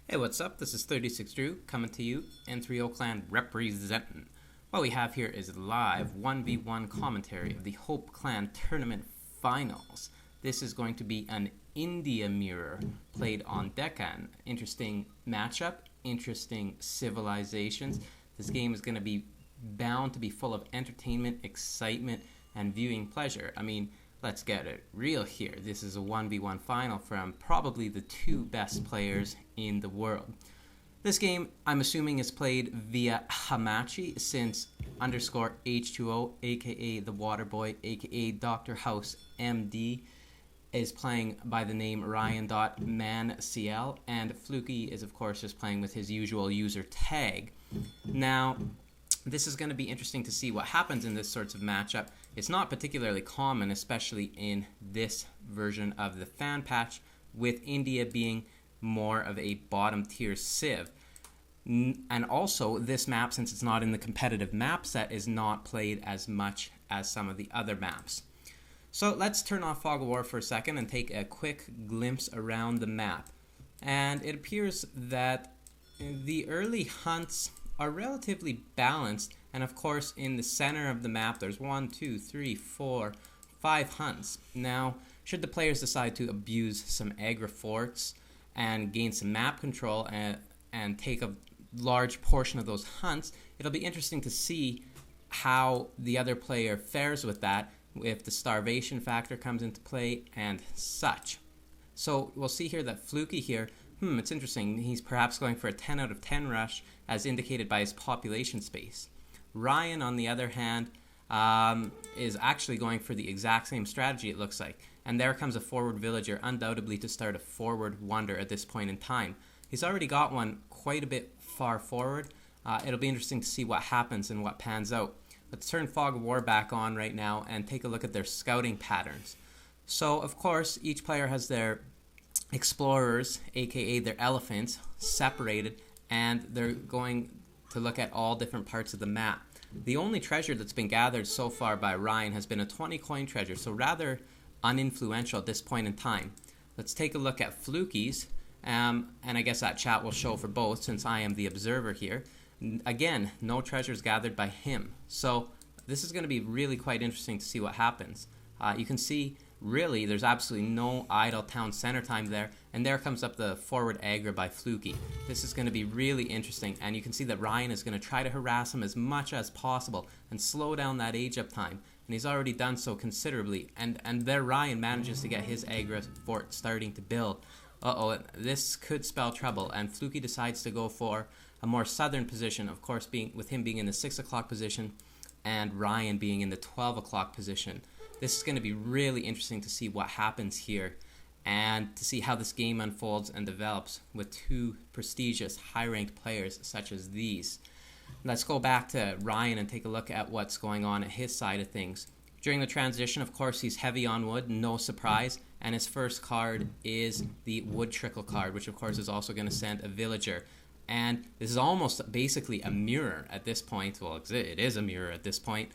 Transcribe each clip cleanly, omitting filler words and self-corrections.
Hey, what's up? This is 36 Drew coming to you, N3O Clan representing. What we have here is live 1v1 commentary of the Hope Clan Tournament Finals. This is going to be an India mirror played on Deccan. Interesting matchup, interesting civilizations. This game is going to be bound to be full of entertainment, excitement, and viewing pleasure. I mean, let's get it real here. This is a 1v1 final from probably the two best players in the world. This game, I'm assuming, is played via Hamachi since underscore H2O, aka the Waterboy, aka Dr. House MD, is playing by the name Ryan.ManCL, and Flooky is, of course, just playing with his usual user tag. Now, this is going to be interesting to see what happens in this sorts of matchup. It's not particularly common, especially in this version of the fan patch, with India being more of a bottom tier civ. And also, this map, since it's not in the competitive map set, is not played as much as some of the other maps. So let's turn off Fog of War for a second and take a quick glimpse around the map. And it appears that the early hunts are relatively balanced, and of course in the center of the map there's 1, 2, 3, 4, 5 hunts. Now, should the players decide to abuse some aggro forts and gain some map control and take a large portion of those hunts, it'll be interesting to see how the other player fares with that, if the starvation factor comes into play and such. So we'll see here that Flooky here, it's interesting, he's perhaps going for a 10 out of 10 rush as indicated by his population space. Ryan, on the other hand, is actually going for the exact same strategy, it looks like. And there comes a forward villager, undoubtedly to start a forward wonder at this point in time. He's already got one quite a bit far forward. It'll be interesting to see what happens and what pans out. Let's turn Fog of War back on right now and take a look at their scouting patterns. So, of course, each player has their explorers, aka their elephants, separated, and they're going to look at all different parts of the map. The only treasure that's been gathered so far by Ryan has been a 20 coin treasure, so rather uninfluential at this point in time. Let's take a look at Fluky's, and I guess that chat will show for both since I am the observer here. Again, no treasures gathered by him. So this is going to be really quite interesting to see what happens. You can see, really, there's absolutely no idle town center time there, and there comes up the forward aggro by Flooky. This is going to be really interesting, and you can see that Ryan is going to try to harass him as much as possible and slow down that age up time, and he's already done so considerably, and there Ryan manages to get his aggro fort starting to build. This could spell trouble, and Flooky decides to go for a more southern position, of course, with him being in the 6 o'clock position and Ryan being in the 12 o'clock position. This is going to be really interesting to see what happens here and to see how this game unfolds and develops with two prestigious, high-ranked players such as these. Let's go back to Ryan and take a look at what's going on at his side of things. During the transition, of course, he's heavy on wood, no surprise, and his first card is the Wood Trickle card, which of course is also going to send a villager. And this is almost basically a mirror at this point. Well, it is a mirror at this point,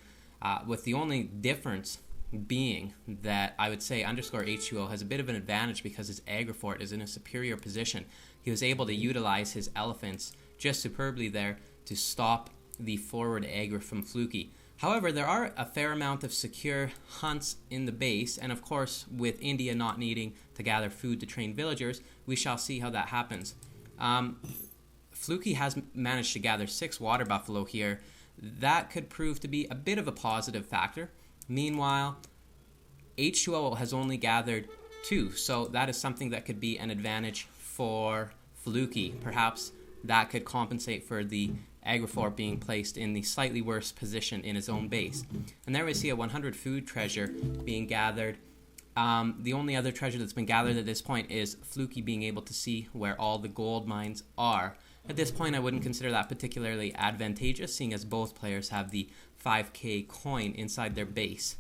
with the only difference being that I would say underscore H2O has a bit of an advantage because his aggro fort is in a superior position. He was able to utilize his elephants just superbly there to stop the forward aggro from Flooky. However, there are a fair amount of secure hunts in the base, and of course, with India not needing to gather food to train villagers, we shall see how that happens. Flooky has managed to gather 6 water buffalo here. That could prove to be a bit of a positive factor. Meanwhile, H2O has only gathered 2, so that is something that could be an advantage for Flooky. Perhaps that could compensate for the aggro fort being placed in the slightly worse position in his own base. And there we see a 100 food treasure being gathered. The only other treasure that's been gathered at this point is Flooky being able to see where all the gold mines are. At this point, I wouldn't consider that particularly advantageous, seeing as both players have the 5k coin inside their base.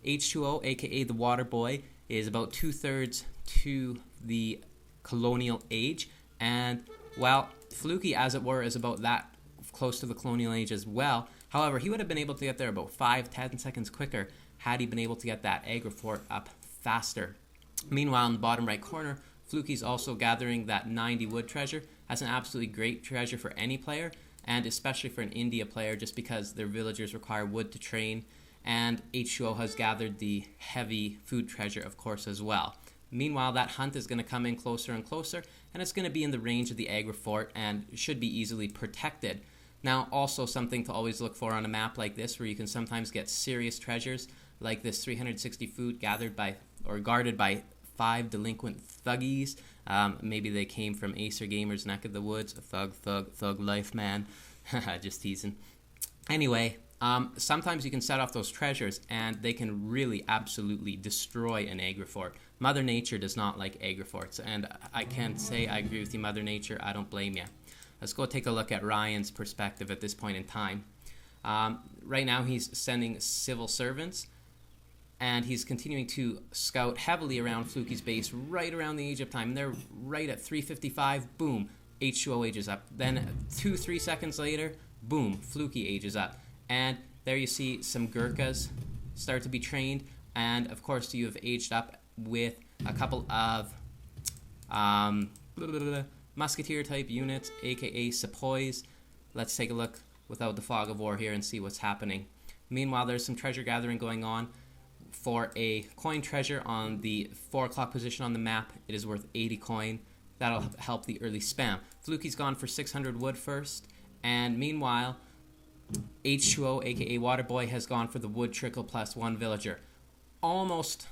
H2O, aka the Waterboy, is about 2/3 to the colonial age, and, well, Flooky, as it were, is about that close to the colonial age as well. However, he would have been able to get there about 5-10 seconds quicker had he been able to get that aggro fort up faster. Meanwhile, in the bottom right corner, Flooky's also gathering that 90 wood treasure. That's an absolutely great treasure for any player, and especially for an India player, just because their villagers require wood to train. And H2O has gathered the heavy food treasure, of course, as well. Meanwhile, that hunt is going to come in closer and closer, and it's going to be in the range of the Agra fort and should be easily protected. Now, also something to always look for on a map like this, where you can sometimes get serious treasures, like this 360 food gathered by or guarded by 5 delinquent thuggies. Maybe they came from Acer Gamer's neck of the woods. Thug life, man. Just teasing. Anyway, sometimes you can set off those treasures, and they can really absolutely destroy an Agra fort. Mother Nature does not like Agra forts, and I can't say I agree with you, Mother Nature. I don't blame you. Let's go take a look at Ryan's perspective at this point in time. Right now, he's sending civil servants, and he's continuing to scout heavily around Flooky's base right around the age of time. And they're right at 355. Boom, H2O ages up. Then 2-3 seconds later, boom, Flooky ages up. And there you see some Gurkhas start to be trained. And, of course, you have aged up with a couple of musketeer-type units, a.k.a. sepoys. Let's take a look without the fog of war here and see what's happening. Meanwhile, there's some treasure gathering going on. For a coin treasure on the 4 o'clock position on the map, it is worth 80 coin. That'll help the early spam. Flooky's gone for 600 wood first. And meanwhile, H2O, a.k.a. Waterboy, has gone for the wood trickle plus 1 villager. Almost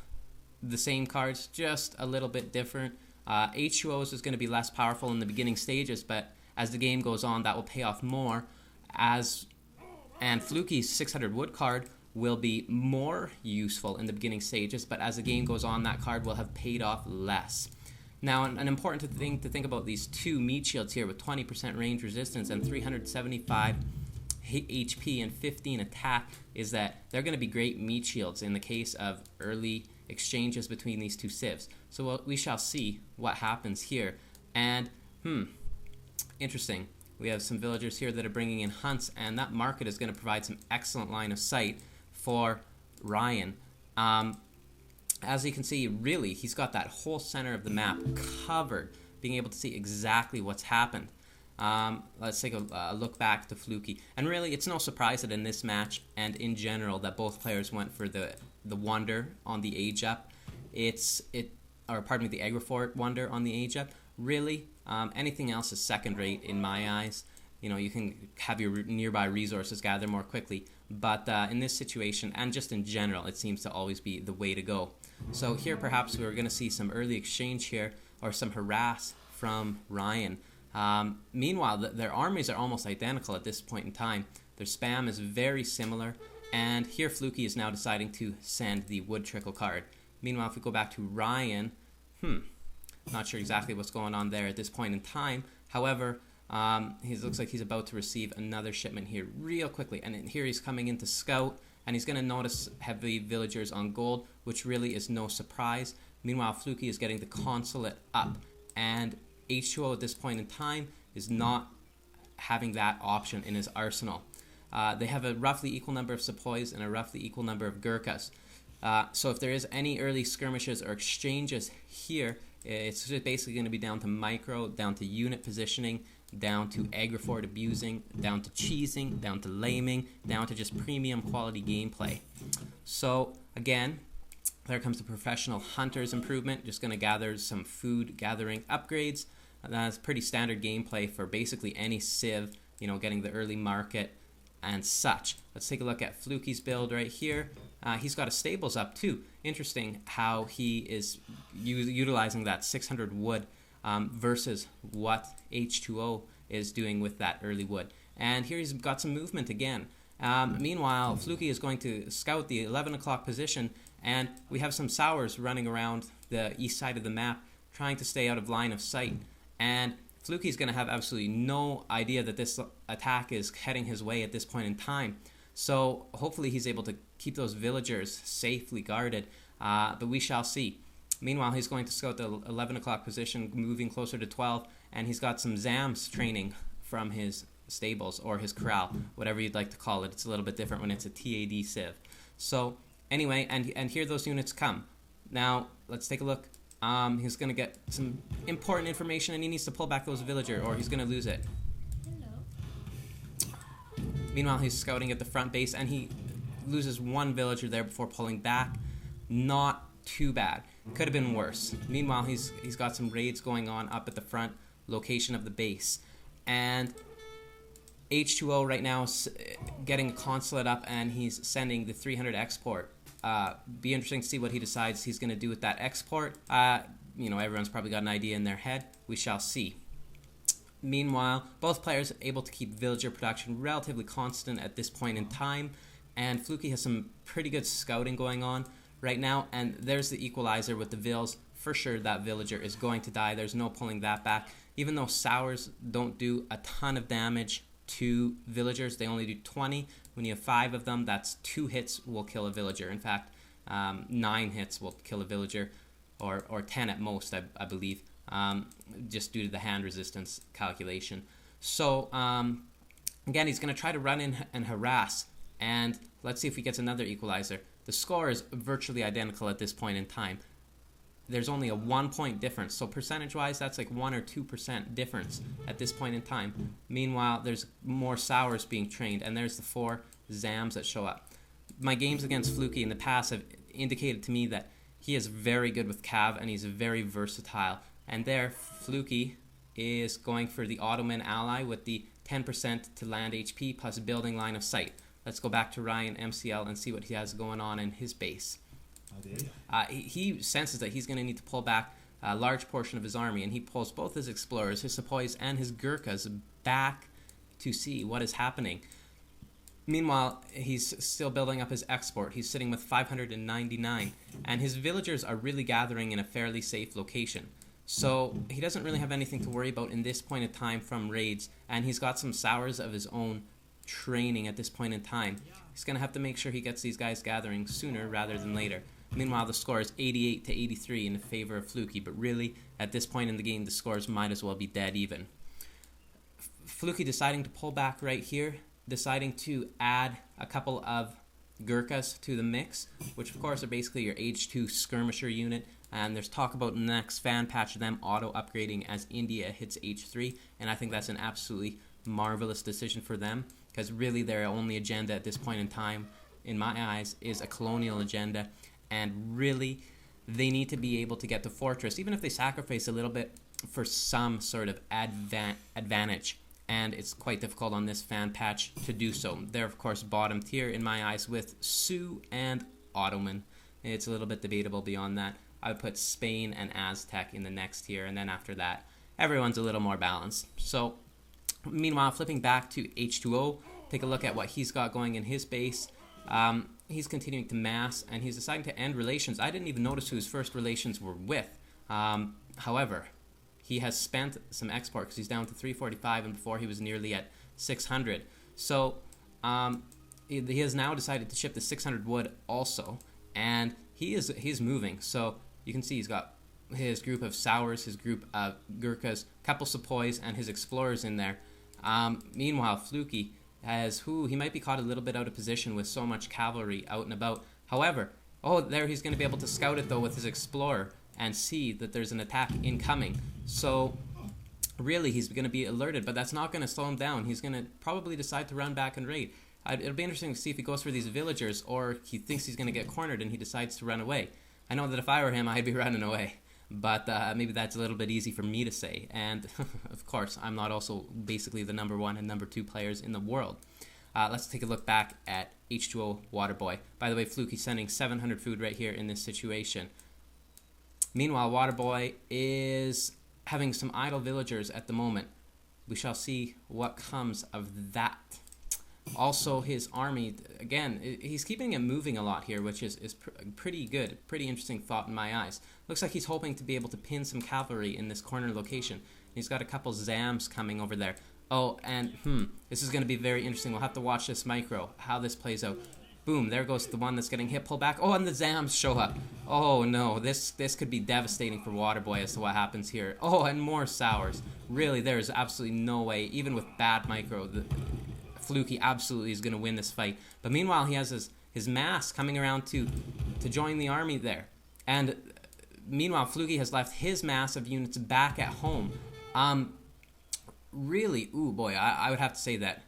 the same cards, just a little bit different. H2O's is going to be less powerful in the beginning stages, but as the game goes on, that will pay off more. And Flooky's 600 wood card will be more useful in the beginning stages, but as the game goes on, that card will have paid off less. Now, an important thing to think about these 2 meat shields here with 20% range resistance and 375 HP and 15 attack is that they're going to be great meat shields in the case of early exchanges between these 2 civs. So we shall see what happens here. And, interesting. We have some villagers here that are bringing in hunts, and that market is going to provide some excellent line of sight for Ryan. As you can see, really, he's got that whole center of the map covered, being able to see exactly what's happened. Let's take a look back to Flooky. And really, it's no surprise that in this match, and in general, that both players went for the Wonder on the age up. The Agra Fort Wonder on the age up. Really, anything else is second rate in my eyes. You know, you can have your nearby resources gather more quickly. But in this situation, and just in general, it seems to always be the way to go. So here, perhaps we're going to see some early exchange here, or some harass from Ryan. Meanwhile, their armies are almost identical at this point in time. Their spam is very similar. And here, Flooky is now deciding to send the wood trickle card. Meanwhile, if we go back to Ryan, not sure exactly what's going on there at this point in time. However, he looks like he's about to receive another shipment here real quickly. And here he's coming in to scout, and he's going to notice heavy villagers on gold, which really is no surprise. Meanwhile, Flooky is getting the Consulate up, and H2O at this point in time is not having that option in his arsenal. They have a roughly equal number of sepoys and a roughly equal number of Gurkhas. So if there is any early skirmishes or exchanges here, it's just basically going to be down to micro, down to unit positioning, down to agrifort abusing, down to cheesing, down to laming, down to just premium quality gameplay. So again, there comes the professional hunter's improvement. Just going to gather some food gathering upgrades. That's pretty standard gameplay for basically any civ, you know, getting the early market and such. Let's take a look at Flooky's build right here. He's got a stables up too. Interesting how he is utilizing that 600 wood versus what H2O is doing with that early wood. And here he's got some movement again. Meanwhile, Flooky is going to scout the 11 o'clock position, and we have some sours running around the east side of the map trying to stay out of line of sight. And Flooky's going to have absolutely no idea that this attack is heading his way at this point in time. So hopefully he's able to keep those villagers safely guarded, but we shall see. Meanwhile, he's going to scout the 11 o'clock position, moving closer to 12, and he's got some Zams training from his stables or his corral, whatever you'd like to call it. It's a little bit different when it's a TAD civ. So anyway, and here those units come. Now, let's take a look. He's going to get some important information, and he needs to pull back those villager, or he's going to lose it. Hello. Meanwhile, he's scouting at the front base, and he loses one villager there before pulling back. Not too bad. Could have been worse. Meanwhile, he's got some raids going on up at the front location of the base. And H2O right now is getting a consulate up, and he's sending the 300 export. Be interesting to see what he decides he's going to do with that export. Everyone's probably got an idea in their head. We shall see. Meanwhile, both players are able to keep villager production relatively constant at this point in time, and Flooky has some pretty good scouting going on right now, and there's the equalizer with the vills. For sure that villager is going to die. There's no pulling that back. Even though sours don't do a ton of damage to villagers, they only do 20. When you have 5 of them, that's 2 hits will kill a villager. In fact, 9 hits will kill a villager, or 10 at most, I believe, just due to the hand resistance calculation. So, again, he's going to try to run in and harass, and let's see if he gets another equalizer. The score is virtually identical at this point in time. There's only a 1-point difference, so percentage-wise, that's like 1 or 2% difference at this point in time. Meanwhile, there's more sours being trained, and there's the 4 Zams that show up. My games against Flooky in the past have indicated to me that he is very good with Cav, and he's very versatile. And there, Flooky is going for the Ottoman ally with the 10% to land HP plus building line of sight. Let's go back to Ryan MCL and see what he has going on in his base. He senses that he's going to need to pull back a large portion of his army, and he pulls both his explorers, his sepoys, and his Gurkhas back to see what is happening. Meanwhile, he's still building up his export. He's sitting with 599, and his villagers are really gathering in a fairly safe location. So he doesn't really have anything to worry about in this point in time from raids, and he's got some sours of his own training at this point in time. He's going to have to make sure he gets these guys gathering sooner rather than later. Meanwhile, the score is 88 to 83 in favor of Flooky, but really, at this point in the game, the scores might as well be dead even. Flooky deciding to pull back right here, deciding to add a couple of Gurkhas to the mix, which of course are basically your Age 2 skirmisher unit, and there's talk about in the next fan patch of them auto-upgrading as India hits Age 3, and I think that's an absolutely marvelous decision for them, because really their only agenda at this point in time, in my eyes, is a colonial agenda. And really, they need to be able to get to Fortress, even if they sacrifice a little bit for some sort of advantage. And it's quite difficult on this fan patch to do so. They're, of course, bottom tier in my eyes with Sioux and Ottoman. It's a little bit debatable beyond that. I would put Spain and Aztec in the next tier, and then after that, everyone's a little more balanced. So, meanwhile, flipping back to H2O, take a look at what he's got going in his base. He's continuing to mass, and he's deciding to end relations. I didn't even notice who his first relations were with. However, he has spent some export because he's down to 345, and before he was nearly at 600. So he has now decided to ship the 600 wood also, and he's moving. So you can see he's got his group of sours, his group of Gurkhas, couple sepoys, and his explorers in there. Meanwhile, Flooky he might be caught a little bit out of position with so much cavalry out and about. However, there he's going to be able to scout it though with his explorer and see that there's an attack incoming. So really he's going to be alerted, but that's not going to slow him down. He's going to probably decide to run back and raid. It'll be interesting to see if he goes for these villagers, or he thinks he's going to get cornered and he decides to run away. I know that if I were him, I'd be running away. But maybe that's a little bit easy for me to say. And, of course, I'm not also basically the number 1 and number 2 players in the world. Let's take a look back at H2O Waterboy. By the way, Flooky sending 700 food right here in this situation. Meanwhile, Waterboy is having some idle villagers at the moment. We shall see what comes of that. Also, his army, again, he's keeping it moving a lot here, which is pretty good. Pretty interesting thought in my eyes. Looks like he's hoping to be able to pin some cavalry in this corner location. He's got a couple Zams coming over there. Oh, and this is going to be very interesting. We'll have to watch this micro, how this plays out. Boom, there goes the one that's getting hit, pull back. Oh, and the Zams show up. Oh, no, this could be devastating for Waterboy as to what happens here. Oh, and more sours. Really, there is absolutely no way, even with bad micro, Flooky absolutely is going to win this fight. But meanwhile, he has his mass coming around to join the army there. And Meanwhile, Flooky has left his massive units back at home. Really, ooh boy, I would have to say that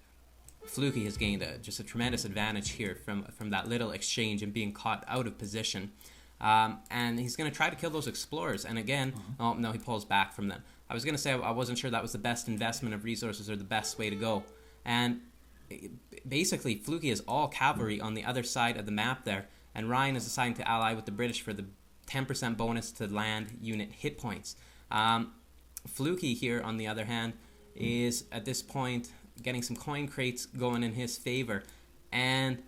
Flooky has gained just a tremendous advantage here from that little exchange and being caught out of position. And he's going to try to kill those explorers. And again, oh no, he pulls back from them. I was going to say I wasn't sure that was the best investment of resources or the best way to go. And basically, Flooky is all cavalry on the other side of the map there. And Ryan is assigned to ally with the British for the 10% bonus to land unit hit points. Flooky here, on the other hand, is at this point getting some coin crates going in his favor, and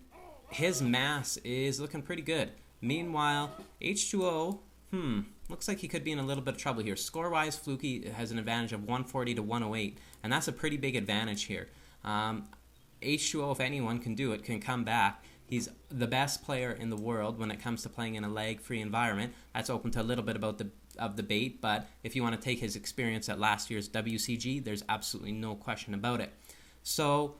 his mass is looking pretty good. Meanwhile, H2O, looks like he could be in a little bit of trouble here. Score-wise, Flooky has an advantage of 140 to 108, and that's a pretty big advantage here. H2O, if anyone can do it, can come back. He's the best player in the world when it comes to playing in a lag-free environment. That's open to a little bit about of debate, but if you want to take his experience at last year's WCG, there's absolutely no question about it. So,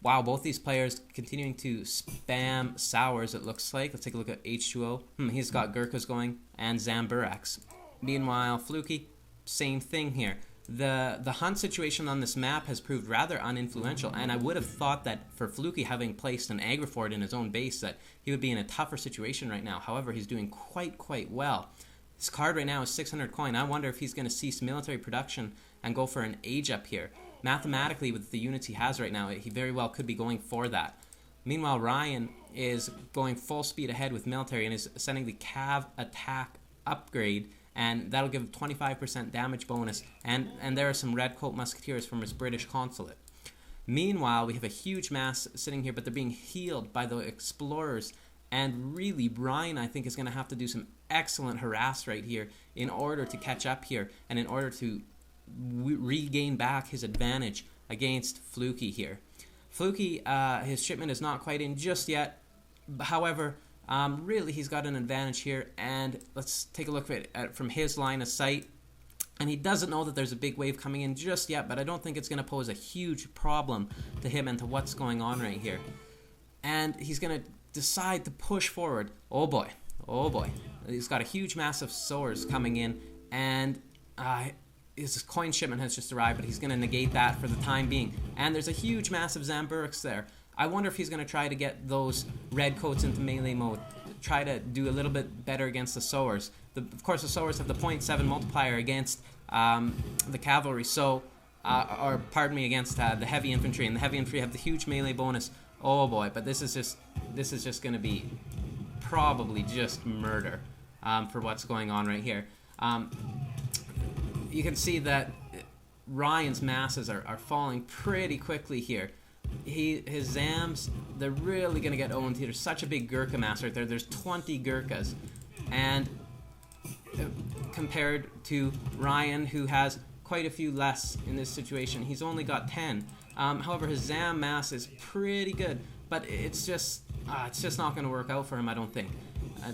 wow, both these players continuing to spam sours, it looks like. Let's take a look at H2O. He's got Gurkhas going and Zamburaks. Meanwhile, Flooky, same thing here. The hunt situation on this map has proved rather uninfluential, and I would have thought that for Flooky, having placed an Agrifort in his own base, that he would be in a tougher situation right now. However, he's doing quite well. His card right now is 600 coin. I wonder if he's going to cease military production and go for an age up here. Mathematically, with the units he has right now, he very well could be going for that. Meanwhile, Ryan is going full speed ahead with military and is sending the Cav attack upgrade, and that'll give 25% damage bonus, and there are some red coat musketeers from his British consulate. Meanwhile, we have a huge mass sitting here, but they're being healed by the explorers, and really, Ryan, I think, is going to have to do some excellent harass right here in order to catch up here, and in order to regain back his advantage against Flooky here. Flooky, his shipment is not quite in just yet. However, really he's got an advantage here, and let's take a look at it from his line of sight. And he doesn't know that there's a big wave coming in just yet, but I don't think it's going to pose a huge problem to him and to what's going on right here. And he's going to decide to push forward. Oh boy. He's got a huge mass of swords coming in, and his coin shipment has just arrived, but he's going to negate that for the time being. And there's a huge mass of Zamburaks there. I wonder if he's going to try to get those red coats into melee mode, try to do a little bit better against the sowers. Of course, the sowers have the 0.7 multiplier against the cavalry, against the heavy infantry, and the heavy infantry have the huge melee bonus. Oh boy, but this is just going to be probably just murder for what's going on right here. You can see that Ryan's masses are falling pretty quickly here. His Zams, they're really going to get owned here. There's such a big Gurkha mass right there. There's 20 Gurkhas. And compared to Ryan, who has quite a few less in this situation, he's only got 10. However, his Zam mass is pretty good, but it's just not going to work out for him, I don't think.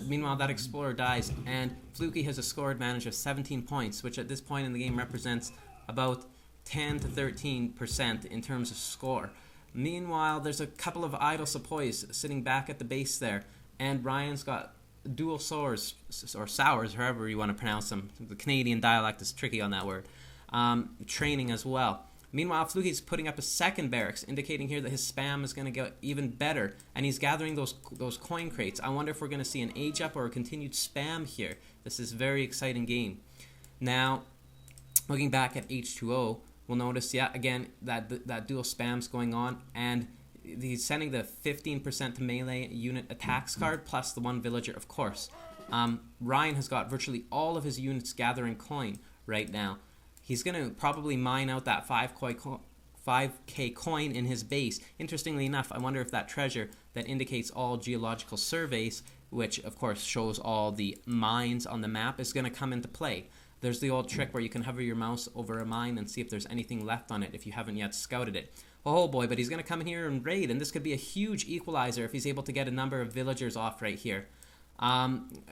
Meanwhile, that explorer dies, and Flooky has a score advantage of 17 points, which at this point in the game represents about 10 to 13% in terms of score. Meanwhile, there's a couple of idle sepoys sitting back at the base there, and Ryan's got dual swords, or sours, however you want to pronounce them. The Canadian dialect is tricky on that word. Training as well. Meanwhile, Flooky's putting up a second barracks, indicating here that his spam is going to get even better, and he's gathering those coin crates. I wonder if we're going to see an age up or a continued spam here. This is a very exciting game. Now, looking back at H2O, we'll notice, again, that dual spam's going on, and he's sending the 15% to melee unit attacks card, plus the one villager, of course. Ryan has got virtually all of his units gathering coin right now. He's going to probably mine out that 5k coin in his base. Interestingly enough, I wonder if that treasure that indicates all geological surveys, which of course shows all the mines on the map, is going to come into play. There's the old trick where you can hover your mouse over a mine and see if there's anything left on it if you haven't yet scouted it. Oh boy, but he's going to come in here and raid, and this could be a huge equalizer if he's able to get a number of villagers off right here.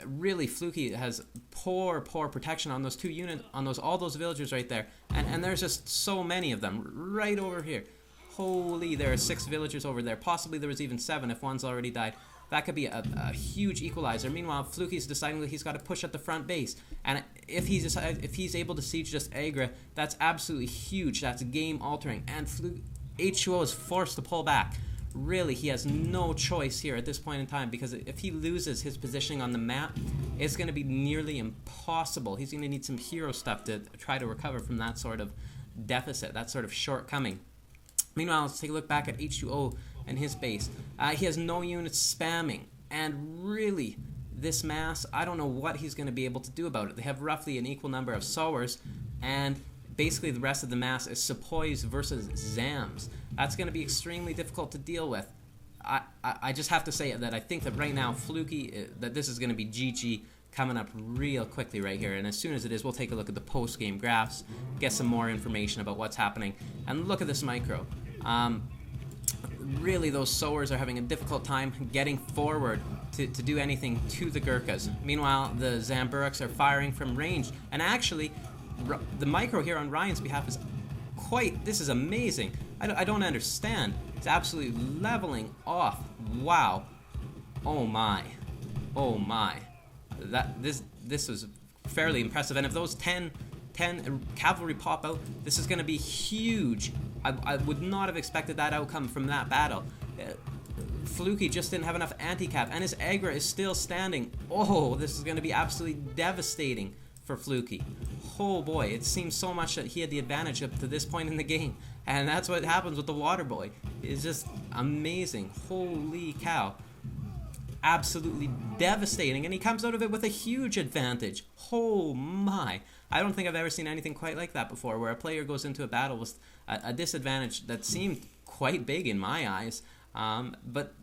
Really, Flooky has poor protection on those two units, on all those villagers right there, and there's just so many of them right over here. Holy, there are 6 villagers over there. Possibly there was even 7 if one's already died. that could be a huge equalizer. Meanwhile, Flooky's deciding that he's got to push at the front base, and if he's able to siege just Agra, that's absolutely huge. That's game altering, and H2O is forced to pull back. Really, he has no choice here at this point in time, because if he loses his positioning on the map, it's going to be nearly impossible. He's going to need some hero stuff to try to recover from that sort of deficit, that sort of shortcoming. Meanwhile, let's take a look back at H2O and his base. He has no units spamming, and really, this mass, I don't know what he's going to be able to do about it. They have roughly an equal number of sowers, and basically the rest of the mass is sepoys versus zams. That's going to be extremely difficult to deal with. I just have to say that I think that right now, Flooky, that this is going to be GG coming up real quickly right here. And as soon as it is, we'll take a look at the post-game graphs, get some more information about what's happening. And look at this micro. Really, those sowers are having a difficult time getting forward to do anything to the Gurkhas. Meanwhile, the Zamburuks are firing from range. And actually, the micro here on Ryan's behalf is this is amazing. I don't understand. It's absolutely leveling off. Wow. Oh my. Oh my. This was fairly impressive. And if those 10 cavalry pop out, this is going to be huge. I would not have expected that outcome from that battle. Flooky just didn't have enough anti-cap, and his Agra is still standing. Oh, this is going to be absolutely devastating for Flooky. Oh boy, it seems so much that he had the advantage up to this point in the game, and that's what happens with the water boy. It's just amazing. Holy cow. Absolutely devastating, and he comes out of it with a huge advantage. Oh my. I don't think I've ever seen anything quite like that before, where a player goes into a battle with a disadvantage that seemed quite big in my eyes, but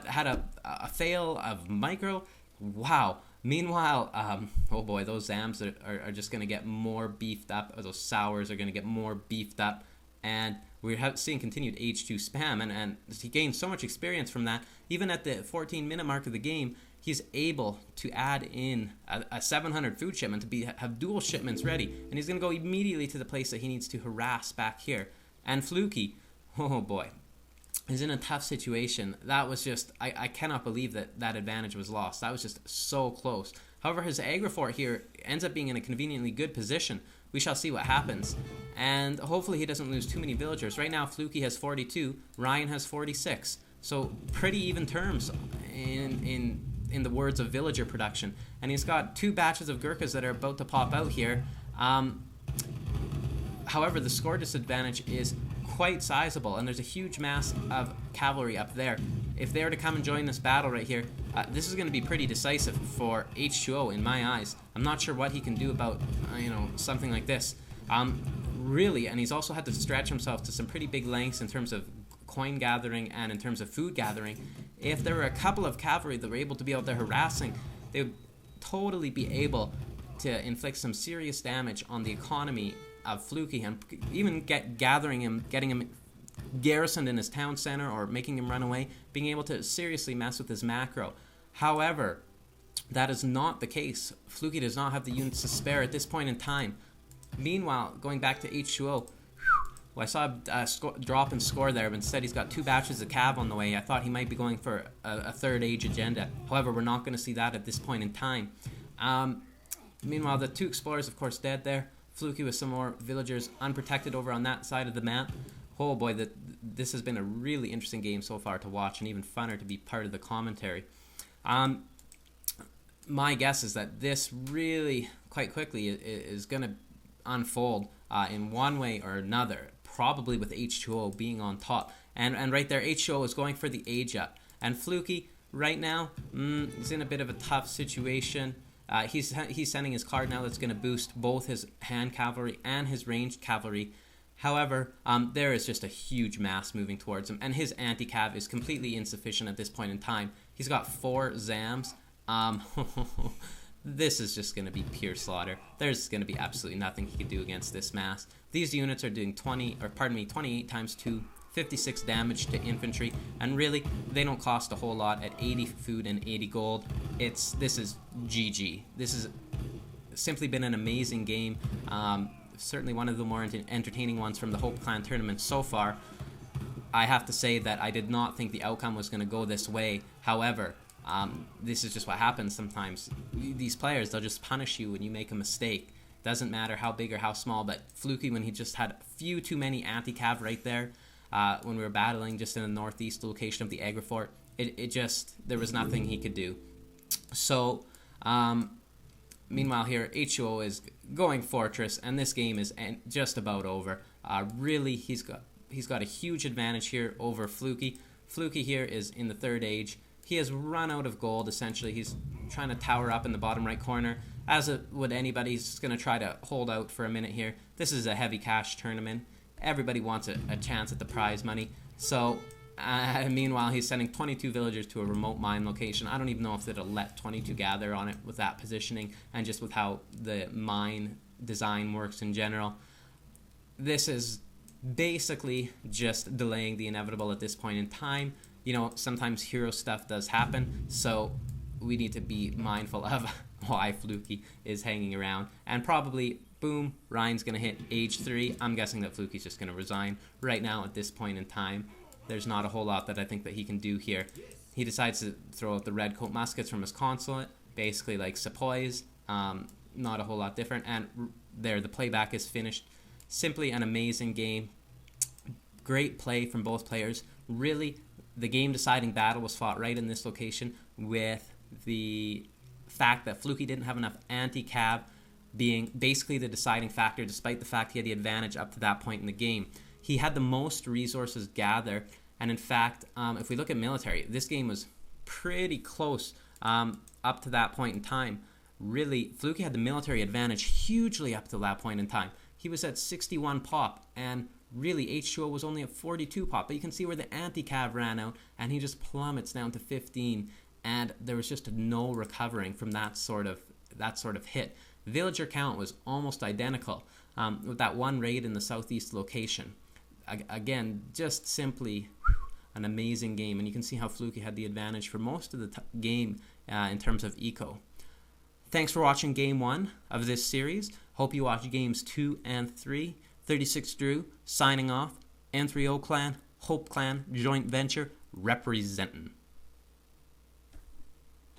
had a fail of micro. Wow. Meanwhile, oh boy, those Zams are just going to get more beefed up, or those Sours are going to get more beefed up, and we're seeing continued H2 spam, and he gained so much experience from that. Even at the 14-minute mark of the game, he's able to add in a 700 food shipment to have dual shipments ready, and he's going to go immediately to the place that he needs to harass back here. And Flooky, oh boy, is in a tough situation. That was just, I cannot believe that advantage was lost. That was just so close. However, his Agra fort here ends up being in a conveniently good position. We shall see what happens. And hopefully he doesn't lose too many villagers. Right now, Flooky has 42, Ryan has 46. So pretty even terms in the words of villager production. And he's got 2 batches of Gurkhas that are about to pop out here. However, the score disadvantage is quite sizable, and there's a huge mass of cavalry up there. If they were to come and join this battle right here, this is going to be pretty decisive for H2O in my eyes. I'm not sure what he can do about something like this. Really, and he's also had to stretch himself to some pretty big lengths in terms of coin gathering and in terms of food gathering. If there were a couple of cavalry that were able to be out there harassing, they would totally be able to inflict some serious damage on the economy of Flooky, and even getting him garrisoned in his town center, or making him run away, being able to seriously mess with his macro. However, that is not the case. Flooky does not have the units to spare at this point in time. Meanwhile, going back to H2O, well, I saw a drop in score there, but instead he's got 2 batches of cav on the way. I thought he might be going for a third age agenda. However, we're not going to see that at this point in time. Meanwhile, the 2 explorers, of course, dead there. Flooky with some more villagers unprotected over on that side of the map. Oh boy, this has been a really interesting game so far to watch, and even funner to be part of the commentary. My guess is that this really, quite quickly, is going to unfold in one way or another, probably with H2O being on top. And right there, H2O is going for the age up. And Flooky, right now, is in a bit of a tough situation. He's sending his card now that's going to boost both his hand cavalry and his ranged cavalry. However, there is just a huge mass moving towards him, and his anti-cav is completely insufficient at this point in time. He's got 4 Zams. This is just going to be pure slaughter. There's going to be absolutely nothing he can do against this mass. These units are doing 28 times 2, 56 damage to infantry, and really, they don't cost a whole lot at 80 food and 80 gold. This is GG. This has simply been an amazing game. Certainly one of the more entertaining ones from the Hope Clan tournament so far. I have to say that I did not think the outcome was going to go this way. However, This is just what happens sometimes. These players, they'll just punish you when you make a mistake. Doesn't matter how big or how small, but Flooky, when he just had a few too many anti-cav right there, when we were battling just in the northeast location of the Agra Fort, it just, there was nothing he could do. So, meanwhile here, H2O is going Fortress, and this game is just about over. Really, he's got a huge advantage here over Flooky. Flooky here is in the third age. He has run out of gold, essentially. He's trying to tower up in the bottom right corner. As would anybody, he's just going to try to hold out for a minute here. This is a heavy cash tournament. Everybody wants a chance at the prize money. So, meanwhile, he's sending 22 villagers to a remote mine location. I don't even know if it'll let 22 gather on it with that positioning and just with how the mine design works in general. This is basically just delaying the inevitable at this point in time. You know, sometimes hero stuff does happen, so we need to be mindful of why Flooky is hanging around. And probably, boom, Ryan's going to hit age 3. I'm guessing that Flooky's just going to resign right now at this point in time. There's not a whole lot that I think that he can do here. He decides to throw out the red coat muskets from his consulate, basically like sepoys, not a whole lot different. And there, the playback is finished. Simply an amazing game. Great play from both players. Really, the game-deciding battle was fought right in this location, with the fact that Flooky didn't have enough anti-cav being basically the deciding factor, despite the fact he had the advantage up to that point in the game. He had the most resources gather, and in fact, if we look at military, this game was pretty close up to that point in time. Really, Flooky had the military advantage hugely up to that point in time. He was at 61 pop, and really, H2O was only at 42 pop, but you can see where the anti-cav ran out, and he just plummets down to 15, and there was just no recovering from that sort of hit. Villager count was almost identical with that one raid in the southeast location. Again, just simply an amazing game, and you can see how Flooky had the advantage for most of the game in terms of eco. Thanks for watching Game 1 of this series. Hope you watch Games 2 and 3. 36 Drew, signing off. N3O Clan, Hope Clan, joint venture, representing.